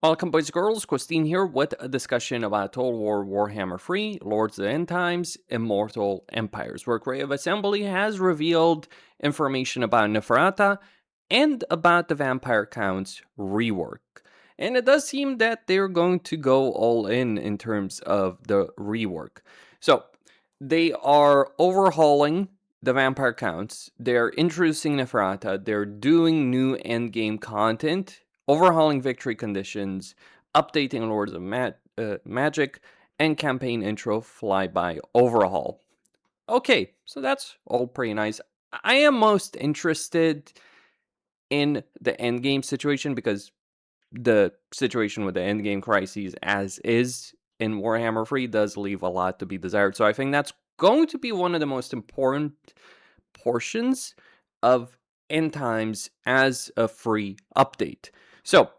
Welcome, boys and girls. Costin here with a discussion about Total War Warhammer 3, Lords of the End Times, Immortal Empires, where Creative Assembly has revealed information about Neferata and about the Vampire Counts Rework. And it does seem that they're going to go all in terms of the rework. So, they are overhauling the Vampire Counts, they're introducing Neferata, they're doing new endgame content, overhauling victory conditions, updating Lords of Magic, and campaign intro flyby overhaul. Okay, so that's all pretty nice. I am most interested in the endgame situation because the situation with the endgame crises as is in Warhammer 3 does leave a lot to be desired. So I think that's going to be one of the most important portions of End Times as a free update. So,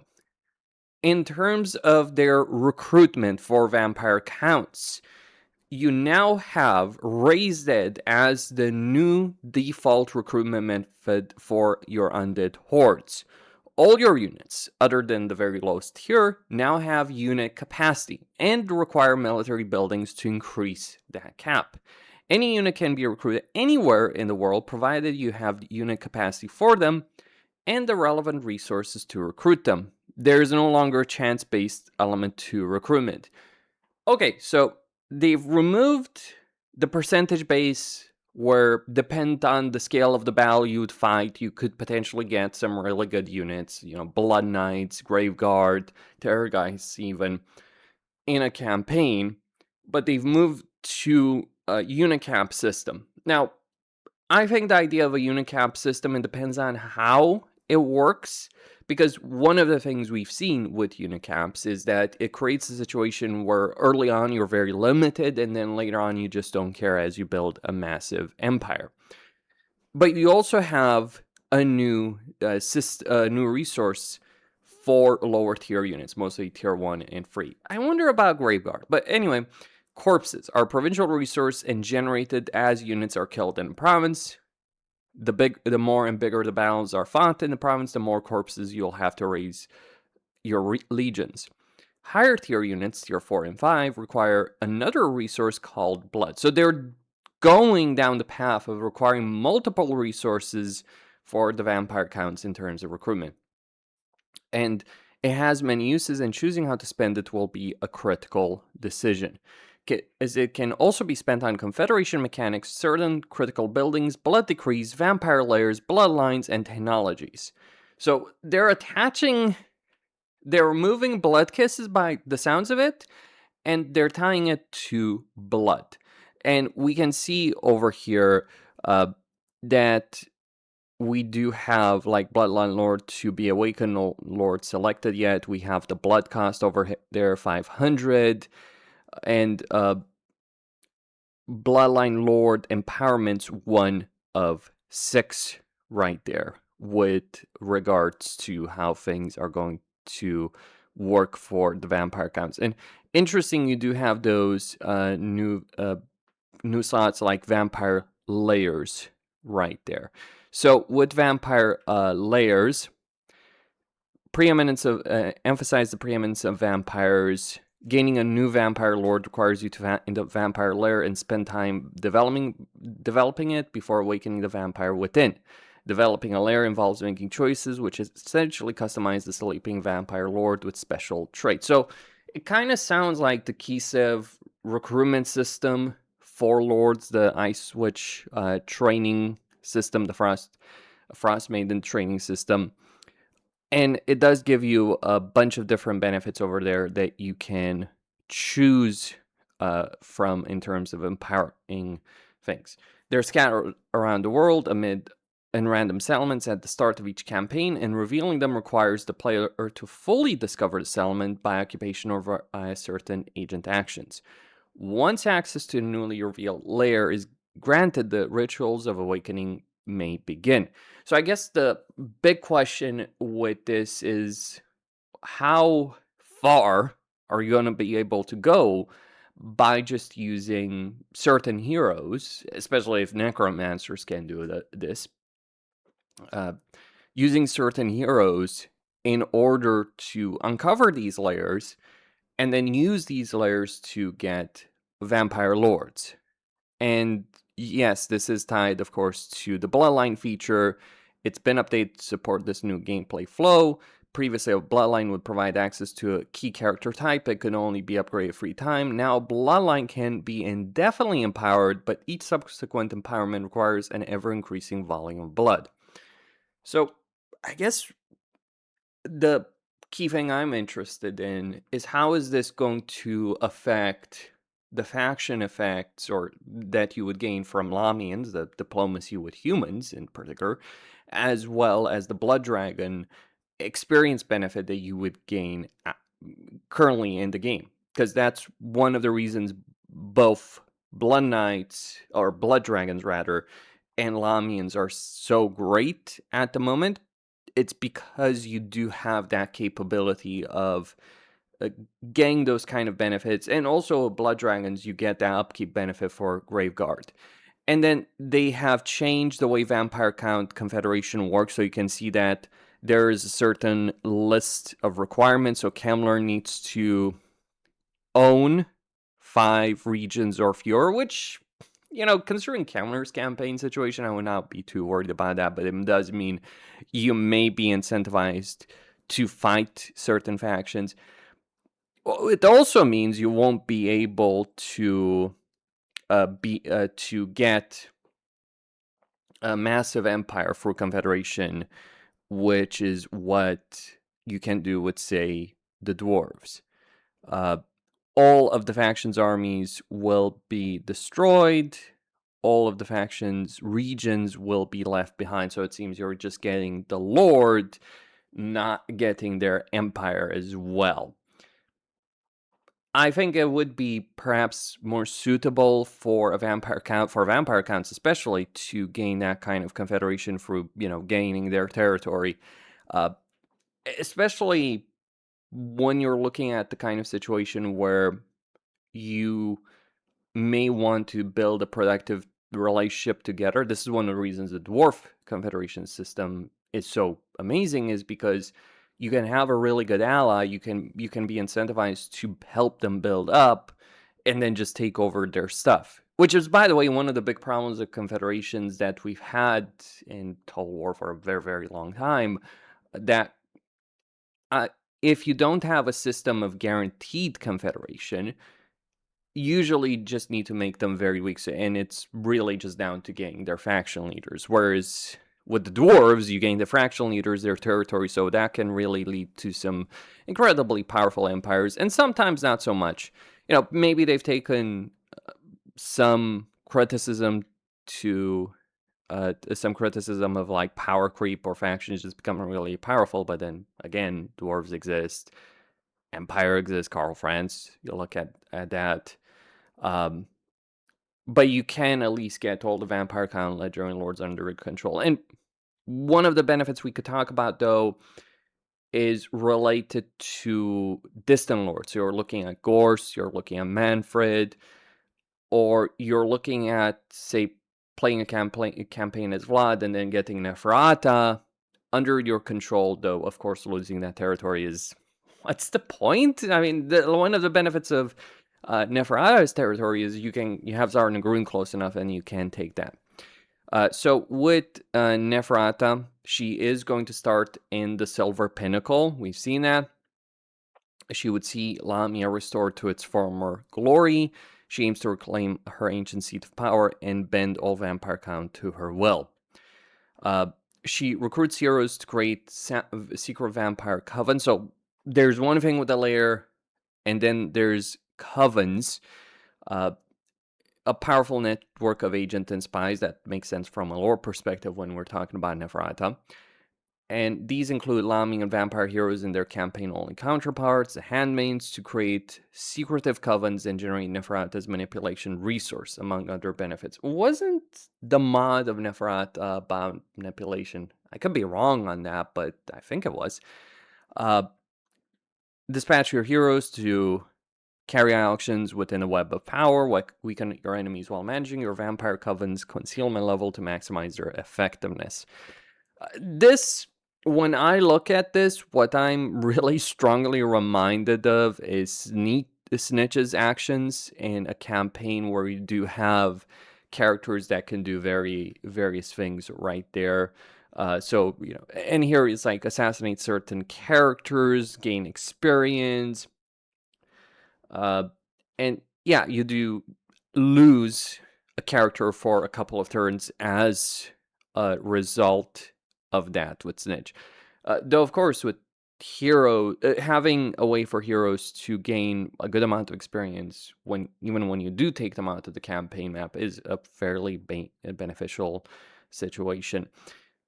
in terms of their recruitment for Vampire Counts, you now have Raised Dead as the new default recruitment method for your undead hordes. All your units, other than the very lowest tier, now have unit capacity and require military buildings to increase that cap. Any unit can be recruited anywhere in the world provided you have unit capacity for them and the relevant resources to recruit them. There is no longer a chance-based element to recruitment. Okay, so they've removed the percentage base where, depending on the scale of the battle you'd fight, you could potentially get some really good units, Blood Knights, Graveguard, Terrorgeists even, in a campaign, but they've moved to a unicap system. Now, I think the idea of a unicap system, it depends on how it works, because one of the things we've seen with unicaps is that it creates a situation where early on you're very limited, and then later on you just don't care as you build a massive empire. But you also have a new resource for lower tier units, mostly tier 1 and 3. I wonder about Graveguard, but anyway, corpses are a provincial resource and generated as units are killed in the province. The more and bigger the battles are fought in the province, the more corpses you'll have to raise your legions. Higher tier units, tier 4 and 5, require another resource called blood. So they're going down the path of requiring multiple resources for the vampire counts in terms of recruitment. And it has many uses, and choosing how to spend it will be a critical decision, as it can also be spent on Confederation mechanics, certain critical buildings, blood decrees, vampire lairs, bloodlines, and technologies. So they're removing blood kisses by the sounds of it, and they're tying it to blood. And we can see over here that we do have like Bloodline Lord to be awakened, no Lord selected yet. We have the blood cost over there, 500. And Bloodline Lord empowerment's 1 of 6 right there with regards to how things are going to work for the vampire counts. And interesting, you do have those new slots like vampire lairs right there. So with vampire lairs, emphasize the preeminence of vampires. Gaining a new vampire lord requires you to into a vampire lair and spend time developing it before awakening the vampire within. Developing a lair involves making choices, which essentially customize the sleeping vampire lord with special traits. So it kind of sounds like the Kisev recruitment system for lords, the Ice Witch training system, the Frost Maiden training system. And it does give you a bunch of different benefits over there that you can choose from in terms of empowering things. They're scattered around the world in random settlements at the start of each campaign, and revealing them requires the player to fully discover the settlement by occupation or by certain agent actions. Once access to the newly revealed lair is granted, the rituals of awakening may begin. So I guess the big question with this is, how far are you going to be able to go by just using certain heroes, especially if necromancers can do this, using certain heroes in order to uncover these lairs and then use these lairs to get vampire lords. And yes, this is tied, of course, to the Bloodline feature. It's been updated to support this new gameplay flow. Previously, a Bloodline would provide access to a key character type that could only be upgraded free time. Now, Bloodline can be indefinitely empowered, but each subsequent empowerment requires an ever-increasing volume of blood. So, I guess the key thing I'm interested in is how is this going to affect the faction effects or that you would gain from Lamians, the diplomacy with humans in particular, as well as the Blood Dragon experience benefit that you would gain currently in the game. Because that's one of the reasons both Blood Knights, or Blood Dragons rather, and Lamians are so great at the moment. It's because you do have that capability of getting those kind of benefits. And also Blood Dragons, you get that upkeep benefit for Graveguard. And then they have changed the way Vampire Count Confederation works, so you can see that there is a certain list of requirements. So Kemler needs to own 5 regions or fewer, which, you know, considering Kemler's campaign situation, I would not be too worried about that, but it does mean you may be incentivized to fight certain factions. Well, it also means you won't be able to get a massive empire through Confederation, which is what you can do with, say, the dwarves. All of the factions' armies will be destroyed. All of the factions' regions will be left behind. So it seems you're just getting the Lord, not getting their empire as well. I think it would be perhaps more suitable for a vampire count, for vampire counts especially, to gain that kind of confederation through, you know, gaining their territory. Especially when you're looking at the kind of situation where you may want to build a productive relationship together. This is one of the reasons the Dwarf Confederation system is so amazing, is because you can have a really good ally, you can be incentivized to help them build up, and then just take over their stuff. Which is, by the way, one of the big problems of confederations that we've had in Total War for a very, very long time, that if you don't have a system of guaranteed confederation, usually just need to make them very weak, and it's really just down to getting their faction leaders. Whereas with the dwarves, you gain the faction leaders, their territory, so that can really lead to some incredibly powerful empires, and sometimes not so much. You know, maybe they've taken some criticism of like power creep or factions just becoming really powerful, but then again, dwarves exist, empire exists, Karl France, you look at that. But you can at least get all the Vampire Count Ledger and Lords under control. And one of the benefits we could talk about, though, is related to distant lords. So you're looking at Gorse, you're looking at Manfred, or you're looking at, say, playing a campaign as Vlad and then getting Neferata under your control, though, of course, losing that territory is... what's the point? I mean, one of the benefits of Neferata's territory is you have Tsar Nagrun close enough and you can take that. So with Neferata, she is going to start in the Silver Pinnacle. We've seen that. She would see Lamia restored to its former glory. She aims to reclaim her ancient seat of power and bend all vampire count to her will. She recruits heroes to create secret vampire covens. So there's one thing with the lair, and then there's covens, a powerful network of agents and spies that makes sense from a lore perspective when we're talking about Neferata. And these include Lamian and vampire heroes and their campaign-only counterparts, the handmaids, to create secretive covens and generate Neferata's manipulation resource, among other benefits. Wasn't the mod of Neferata about manipulation? I could be wrong on that, but I think it was. Dispatch your heroes to carry out actions within a web of power, weaken your enemies while managing your vampire coven's concealment level to maximize their effectiveness. This when I look at this, what I'm really strongly reminded of is Snitch's actions in a campaign where you do have characters that can do various things right there. So, and here it's like assassinate certain characters, gain experience, and yeah, you do lose a character for a couple of turns as a result of that with Snitch. Though, of course, with having a way for heroes to gain a good amount of experience even when you do take them out of the campaign map is a fairly beneficial situation.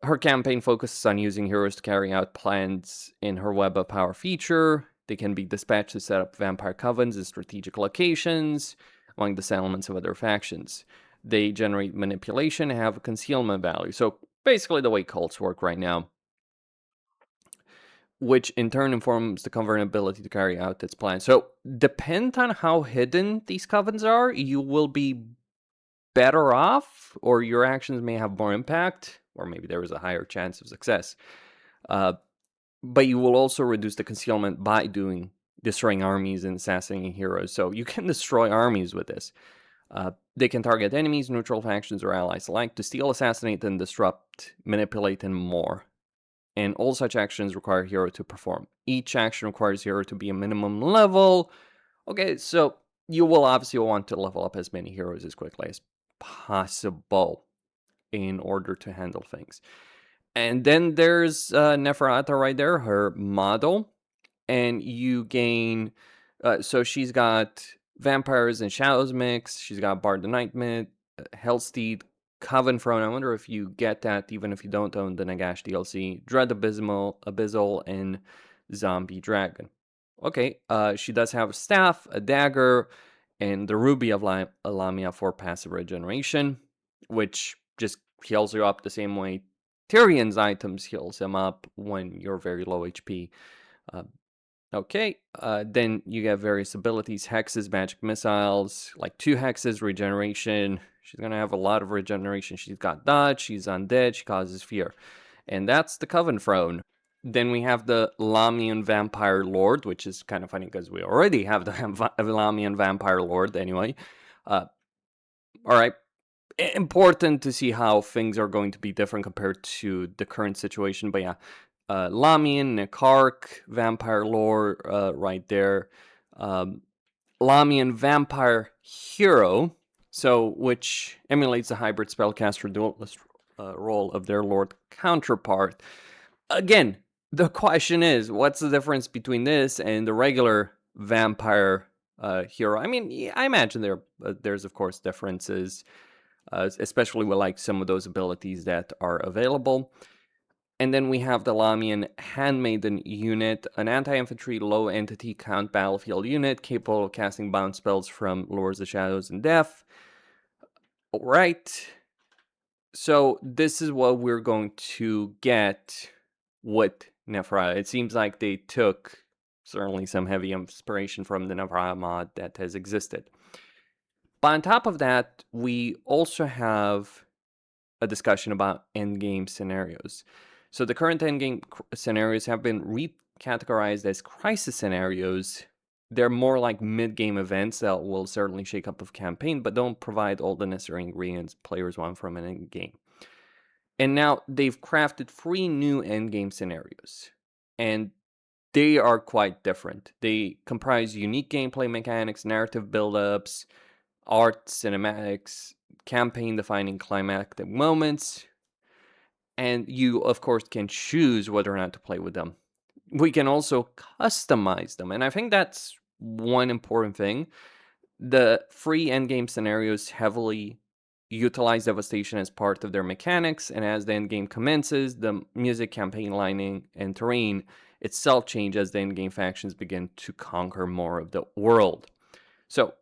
Her campaign focuses on using heroes to carry out plans in her Web of Power feature. They can be dispatched to set up vampire covens in strategic locations among the settlements of other factions. They generate manipulation and have a concealment value. So basically the way cults work right now, which in turn informs the coven ability to carry out its plan. So depend on how hidden these covens are, you will be better off, or your actions may have more impact, or maybe there is a higher chance of success. But you will also reduce the concealment by destroying armies and assassinating heroes. So you can destroy armies with this. They can target enemies, neutral factions, or allies alike to steal, assassinate, and disrupt, manipulate, and more. And all such actions require a hero to perform. Each action requires a hero to be a minimum level. Okay, so you will obviously want to level up as many heroes as quickly as possible in order to handle things. And then there's Neferata right there, her model. And you gain... so she's got Vampires and Shadows mix. She's got Bard the Nightmare, Hellsteed, Coven Throne. I wonder if you get that even if you don't own the Nagash DLC. Dread Abyssal, and Zombie Dragon. Okay, she does have a staff, a dagger, and the Ruby of Lamia for passive regeneration, which just heals you up the same way Tyrion's items heals him up when you're very low HP. Okay, then you get various abilities, hexes, magic missiles, like 2 hexes, regeneration. She's gonna have a lot of regeneration. She's got dodge, she's undead, she causes fear. And that's the Coven Throne. Then we have the Lamian Vampire Lord, which is kind of funny because we already have the Lamian Vampire Lord anyway. Alright, important to see how things are going to be different compared to the current situation, but yeah. Lamian, Nekark, Vampire Lore, right there. Lamian Vampire Hero, which emulates the hybrid spellcaster duelist role of their Lord counterpart. Again, the question is, what's the difference between this and the regular Vampire Hero? I mean, I imagine there's of course differences, especially with like some of those abilities that are available. And then we have the Lamian Handmaiden unit, an anti-infantry low entity count battlefield unit capable of casting bound spells from Lords of Shadows and Death. Alright, so this is what we're going to get with Neferata. It seems like they took certainly some heavy inspiration from the Neferata mod that has existed. But on top of that, we also have a discussion about endgame scenarios. So the current endgame scenarios have been recategorized as crisis scenarios. They're more like mid-game events that will certainly shake up a campaign, but don't provide all the necessary ingredients players want from an endgame. And now they've crafted 3 new endgame scenarios, and they are quite different. They comprise unique gameplay mechanics, narrative build-ups, art, cinematics, campaign-defining climactic moments, and you, of course, can choose whether or not to play with them. We can also customize them, and I think that's one important thing. The free endgame scenarios heavily utilize devastation as part of their mechanics, and as the endgame commences, the music, campaign lining, and terrain itself change as the endgame factions begin to conquer more of the world. So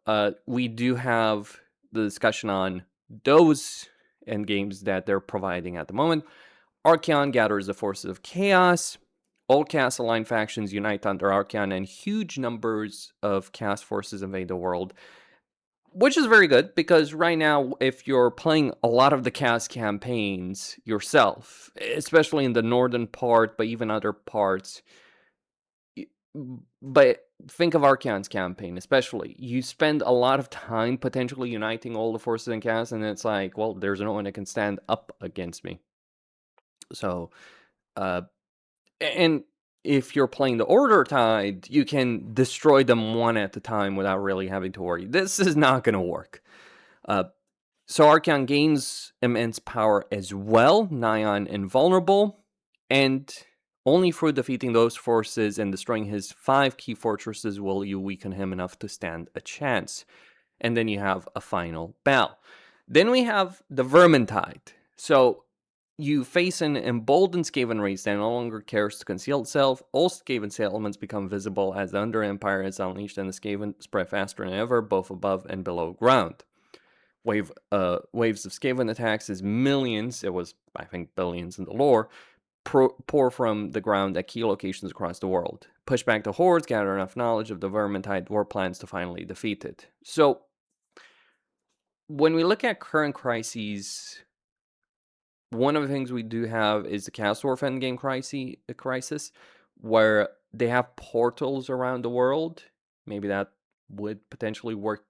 we do have the discussion on those endgames that they're providing at the moment. Archaon gathers the forces of chaos. All chaos-aligned factions unite under Archaon, and huge numbers of chaos forces invade the world. which is very good, because right now, if you're playing a lot of the chaos campaigns yourself, especially in the northern part, but even other parts, but think of Archaon's campaign, especially. You spend a lot of time potentially uniting all the forces in chaos, and it's like, well, there's no one that can stand up against me. So, and if you're playing the Order Tide, you can destroy them one at a time without really having to worry. This is not going to work. So Archaon gains immense power as well, nigh on invulnerable, and only through defeating those forces and destroying his 5 key fortresses will you weaken him enough to stand a chance. And then you have a final battle. Then we have the Vermintide. So you face an emboldened Skaven race that no longer cares to conceal itself. All Skaven settlements become visible as the Under Empire is unleashed, and the Skaven spread faster than ever, both above and below ground. Waves of Skaven attacks is millions, it was, I think, billions in the lore, pour from the ground at key locations across the world. Push back the hordes, gather enough knowledge of the Vermintide war plans to finally defeat it. So, when we look at current crises, one of the things we do have is the Chaos Dwarf endgame crisis, where they have portals around the world. Maybe that would potentially work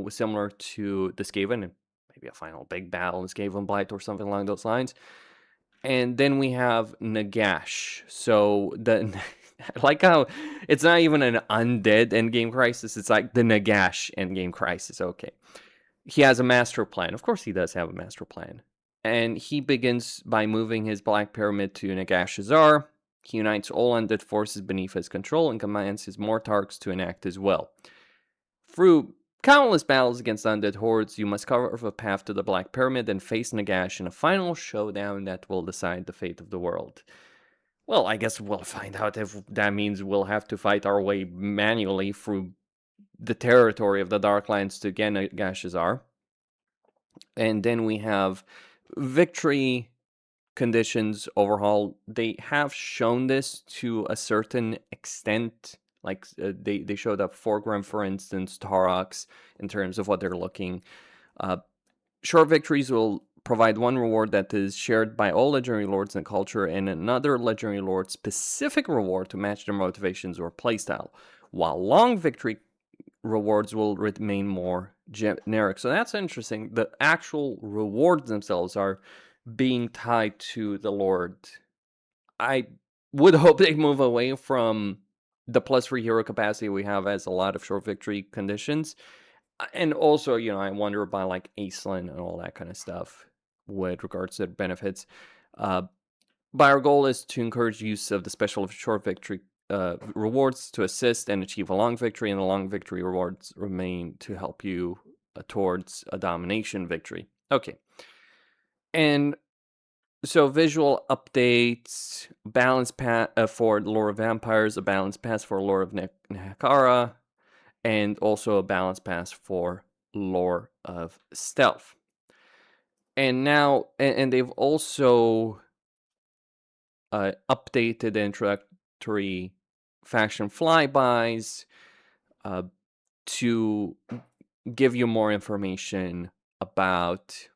similar to the Skaven, and maybe a final big battle in Skaven Blight or something along those lines. And then we have Nagash. So I like how it's not even an undead endgame crisis, it's like the Nagash endgame crisis. Okay. He has a master plan. Of course he does have a master plan. And he begins by moving his Black Pyramid to Nagashazar. He unites all undead forces beneath his control and commands his Mortarchs to enact his will. Through countless battles against undead hordes, you must carve a path to the Black Pyramid and face Nagash in a final showdown that will decide the fate of the world. Well, I guess we'll find out if that means we'll have to fight our way manually through the territory of the Darklands to get Nagashazar. And then we have victory conditions overhaul. They have shown this to a certain extent. Like they showed up Foreground, for instance, Taurox, in terms of what they're looking. Short victories will provide one reward that is shared by all legendary lords in the culture, and another legendary lord specific reward to match their motivations or playstyle, while long victory rewards will remain more generic. So that's interesting. The actual rewards themselves are being tied to the lord. I would hope they move away from the +3 hero capacity we have as a lot of short victory conditions. And also, I wonder about like Aislinn and all that kind of stuff with regards to benefits. But our goal is to encourage use of the special short victory rewards to assist and achieve a long victory, and the long victory rewards remain to help you towards a domination victory. Okay. And so visual updates, balance path for Lore of Vampires, a balance pass for Lore of Nekara, and also a balance pass for Lore of Stealth. And now, and they've also updated the introductory faction flybys to give you more information about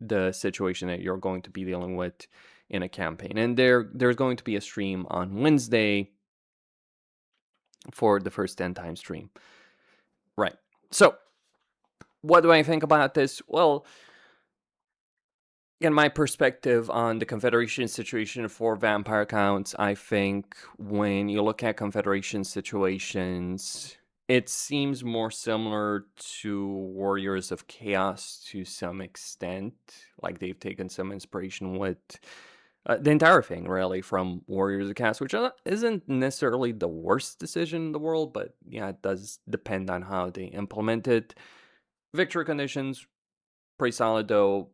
the situation that you're going to be dealing with in a campaign. And there's going to be a stream on Wednesday for the first 10 times stream. Right. So, what do I think about this? Well, in my perspective on the Confederation situation for Vampire Counts, I think when you look at Confederation situations, it seems more similar to Warriors of Chaos to some extent. Like they've taken some inspiration with the entire thing, really, from Warriors of Chaos, which isn't necessarily the worst decision in the world, but yeah, it does depend on how they implement it. Victory conditions, pretty solid though.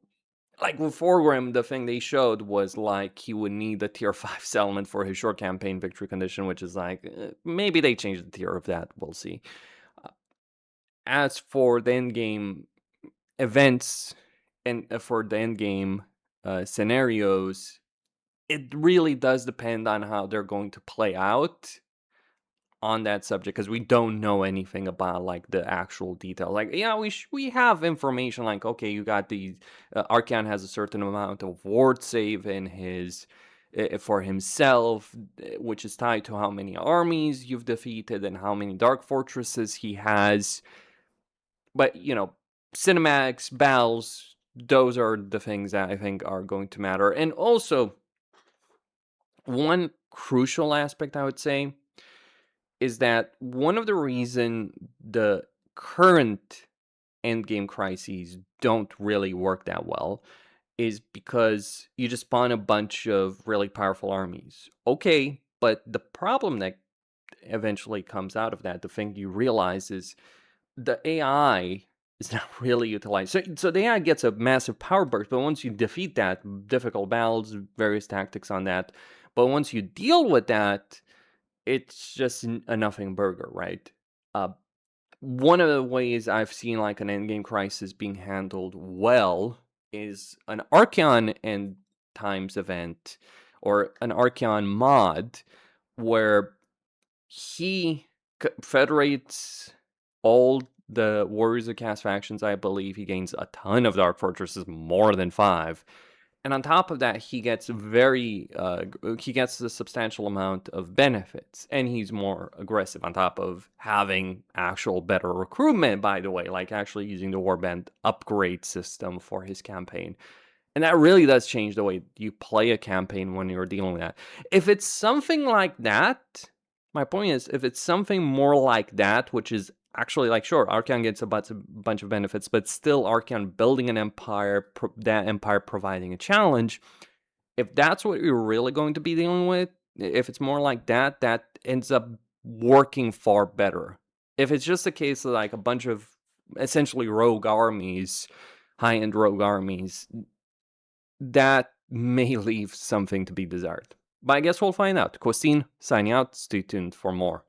Like with Foreground, the thing they showed was like he would need a tier 5 settlement for his short campaign victory condition, which is like, maybe they changed the tier of that, we'll see. As for the endgame events and for the endgame scenarios, it really does depend on how they're going to play out. on that subject because we don't know anything about like the actual detail. Like, yeah, we have information like, okay, you got the Archeon has a certain amount of ward save in his for himself, which is tied to how many armies you've defeated and how many dark fortresses he has. But cinematics, battles, those are the things that I think are going to matter. And also, one crucial aspect I would say is that one of the reason the current endgame crises don't really work that well is because you just spawn a bunch of really powerful armies. Okay, but the problem that eventually comes out of that, the thing you realize is the AI is not really utilized. So the AI gets a massive power burst, but once you defeat that, difficult battles, various tactics on that, but once you deal with that, it's just a nothing burger, right? One of the ways I've seen like an endgame crisis being handled well is an Archeon end times event or an Archeon mod where he federates all the Warriors of Caste factions, I believe. He gains a ton of Dark Fortresses, more than 5. And on top of that, he gets a substantial amount of benefits, and he's more aggressive on top of having actual better recruitment, by the way, like actually using the Warband upgrade system for his campaign. And that really does change the way you play a campaign when you're dealing with that. If it's something like that, my point is, if it's something more like that, which is actually like, sure, Archeon gets a bunch of benefits, but still Archeon building an empire, that empire providing a challenge. If that's what you're really going to be dealing with, if it's more like that, that ends up working far better. If it's just a case of like a bunch of essentially rogue armies, high-end rogue armies, that may leave something to be desired. But I guess we'll find out. Costin signing out. Stay tuned for more.